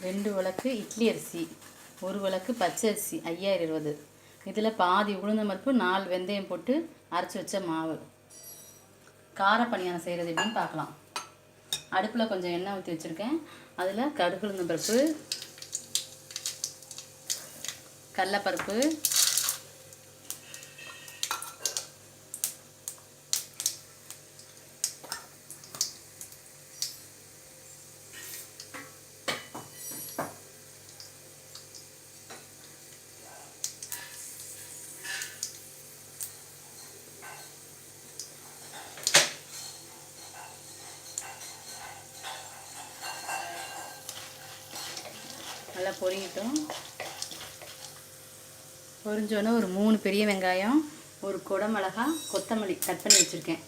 2 விளக்கு இட்லி அரிசி, 1 விளக்கு பச்சை அரிசி 5020. இதில் பாதி உளுந்தம் பருப்பு, 4 வெந்தயம் போட்டு அரைச்சி வச்ச மாவு. கார பணியாரம் செய்கிறது எப்படின்னு பார்க்கலாம். அடுப்பில் கொஞ்சம் எண்ணெய் ஊற்றி வச்சுருக்கேன். அதில் கடுகு உளுந்தம் பருப்பு, கடலைப்பருப்பு, நல்லா பொரியட்டும். பொரிஞ்சோன்னே ஒரு 3 பெரிய வெங்காயம், ஒரு குடமிளகா, கொத்தமல்லி கட் பண்ணி வச்சுருக்கேன்.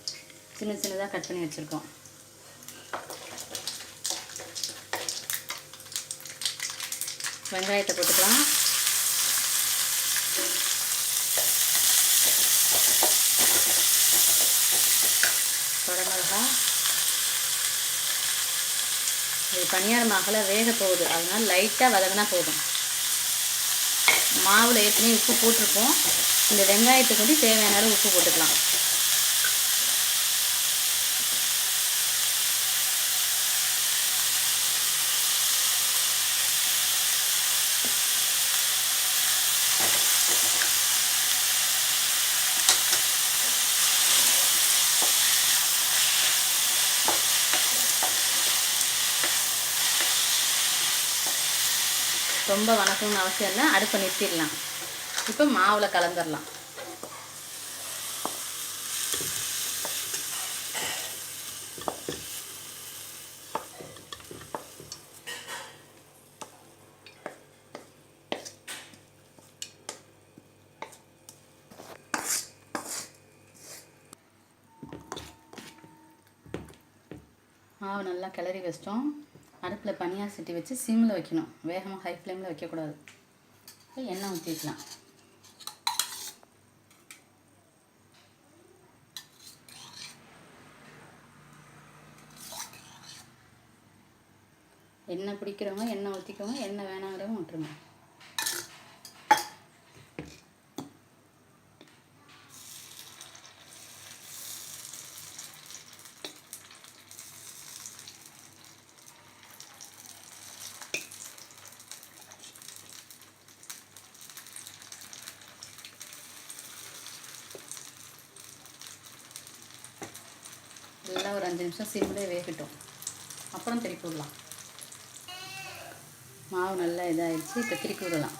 சின்ன சின்னதாக கட் பண்ணி வச்சுருக்கோம். வெங்காயத்தை போட்டுக்கலாம். குடமிளகா இது பணியாரம் மாவில் வேக போகுது, அதனால் லைட்டாக வதங்கினா போதும். மாவில் ஏற்கனவே உப்பு போட்டிருப்போம். இந்த வெங்காயத்துக்கு வந்து தேவையான அளவு உப்பு போட்டுக்கலாம். ரொம்ப வணக்கம்னு அவசியம் இல்லை, அடுப்பை நிறுத்திடலாம். இப்போ மாவில் கலந்துடலாம். மாவு நல்லா கிளறி வச்சிட்டோம். அடுப்பில் பனியார சட்டி வச்சு சிம்மில் வைக்கணும். வேகமாக ஹை ஃப்ளேமில் வைக்கக்கூடாது. இப்போ எண்ணெய் ஊற்றிக்கலாம். எண்ணெய் பிடிக்கிறவங்க எண்ணெய் ஊற்றிக்கோங்க, எண்ணெய் வேணாங்கிறவங்க விட்டுருங்க. நல்லா ஒரு 5 நிமிஷம் சிம்மிலே வேகட்டும். அப்புறம் திருப்பி விடலாம். மாவு நல்லா இதாகிடுச்சு. இப்போ திருப்பி விடலாம்.